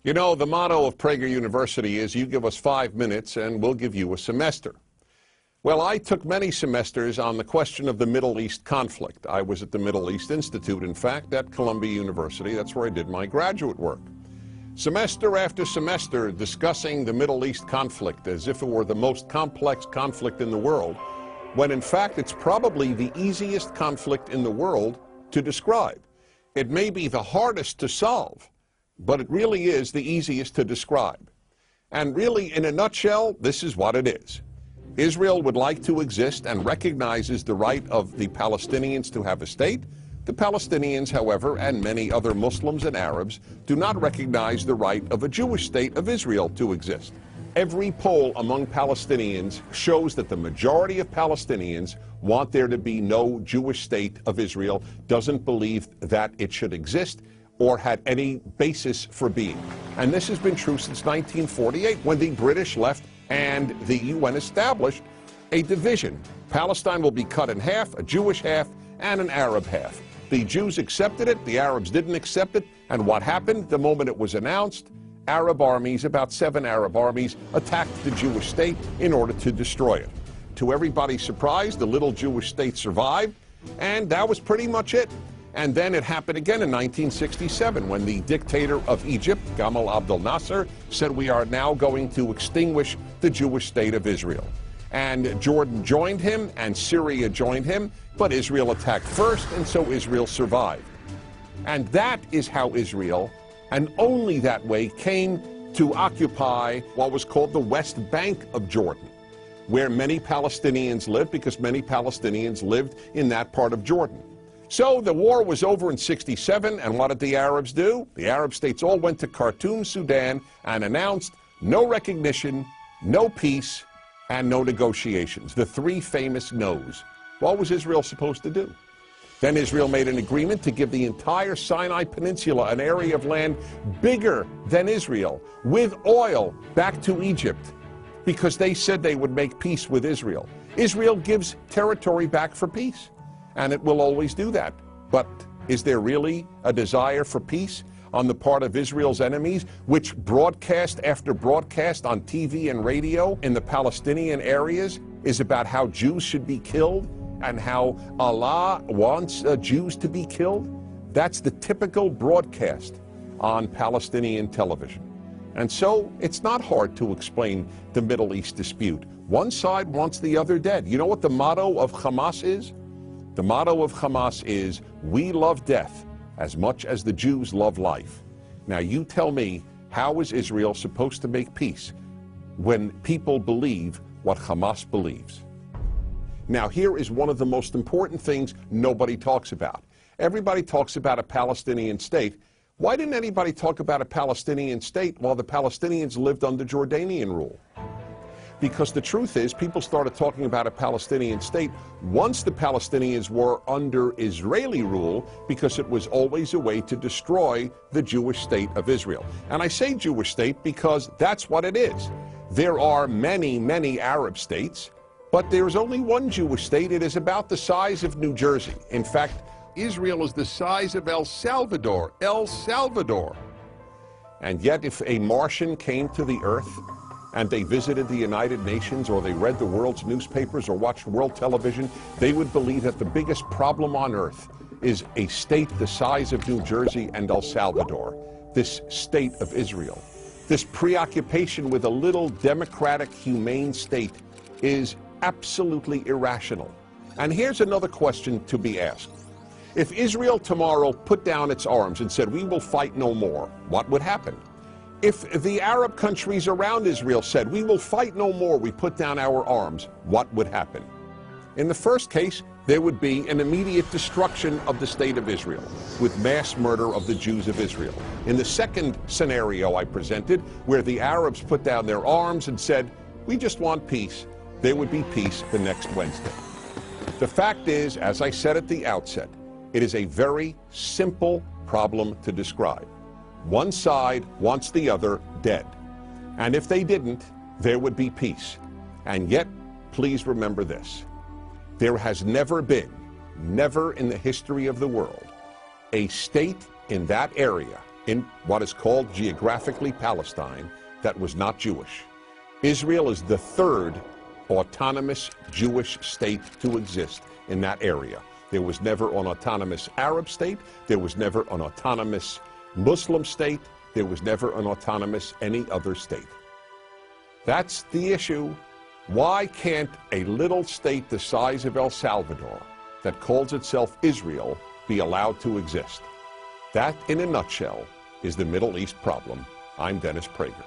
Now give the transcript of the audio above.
You know, the motto of Prager University is you give us 5 minutes and we'll give you a semester. Well, I took many semesters on the question of the Middle East conflict. I was at the Middle East Institute, in fact, at Columbia University. That's where I did my graduate work. Semester after semester discussing the Middle East conflict as if it were the most complex conflict in the world, when in fact it's probably the easiest conflict in the world to describe. It may be the hardest to solve, but it really is the easiest to describe. And really, in a nutshell, this is what it is. Israel would like to exist and recognizes the right of the Palestinians to have a state. The Palestinians, however, and many other Muslims and Arabs, do not recognize the right of a Jewish state of Israel to exist. Every poll among Palestinians shows that the majority of Palestinians want there to be no Jewish state of Israel, doesn't believe that it should exist or had any basis for being. And this has been true since 1948, when the British left and the UN established a division. Palestine will be cut in half, a Jewish half and an Arab half. The Jews accepted it, the Arabs didn't accept it, and what happened the moment it was announced? Arab armies, about 7 Arab armies, attacked the Jewish state in order to destroy it. To everybody's surprise, the little Jewish state survived, and that was pretty much it. And then it happened again in 1967 when the dictator of Egypt, Gamal Abdel Nasser, said we are now going to extinguish the Jewish state of Israel. And Jordan joined him and Syria joined him, but Israel attacked first, and so Israel survived. And that is how Israel, and only that way, came to occupy what was called the West Bank of Jordan, where many Palestinians lived, because many Palestinians lived in that part of Jordan. So the war was over in '67, and what did the Arabs do? The Arab states all went to Khartoum, Sudan, and announced no recognition, no peace, and no negotiations. The 3 famous no's. What was Israel supposed to do? Then Israel made an agreement to give the entire Sinai Peninsula, an area of land bigger than Israel, with oil, back to Egypt, because they said they would make peace with Israel. Israel gives territory back for peace, and it will always do that. But is there really a desire for peace on the part of Israel's enemies, which broadcast after broadcast on TV and radio in the Palestinian areas is about how Jews should be killed and how Allah wants Jews to be killed? That's the typical broadcast on Palestinian television. And so it's not hard to explain the Middle East dispute. One side wants the other dead. You know what the motto of Hamas is? The motto of Hamas is, we love death as much as the Jews love life. Now you tell me, how is Israel supposed to make peace when people believe what Hamas believes? Now here is one of the most important things nobody talks about. Everybody talks about a Palestinian state. Why didn't anybody talk about a Palestinian state while the Palestinians lived under Jordanian rule? Because the truth is, people started talking about a Palestinian state once the Palestinians were under Israeli rule, because it was always a way to destroy the Jewish state of Israel. And I say Jewish state because that's what it is. There are many, many Arab states, but there's only one Jewish state. It is about the size of New Jersey. In fact, Israel is the size of El Salvador. El Salvador. And yet, if a Martian came to the earth and they visited the United Nations, or they read the world's newspapers or watched world television, they would believe that the biggest problem on earth is a state the size of New Jersey and El Salvador, this state of Israel. This preoccupation with a little democratic, humane state is absolutely irrational. And here's another question to be asked. If Israel tomorrow put down its arms and said, we will fight no more, what would happen? If the Arab countries around Israel said, we will fight no more, we put down our arms, what would happen? In the first case, there would be an immediate destruction of the state of Israel, with mass murder of the Jews of Israel. In the second scenario I presented, where the Arabs put down their arms and said, we just want peace, there would be peace the next Wednesday. The fact is, as I said at the outset, it is a very simple problem to describe. One side wants the other dead. And if they didn't, there would be peace. And yet, please remember this. There has never in the history of the world, a state in that area, in what is called geographically Palestine that was not Jewish. Israel is the third autonomous Jewish state to exist in that area. There was never an autonomous Arab state. There was never an autonomous Muslim state. There was never an autonomous any other state. That's the issue. Why can't a little state the size of El Salvador that calls itself Israel be allowed to exist? That, in a nutshell, is the Middle East problem. I'm Dennis Prager.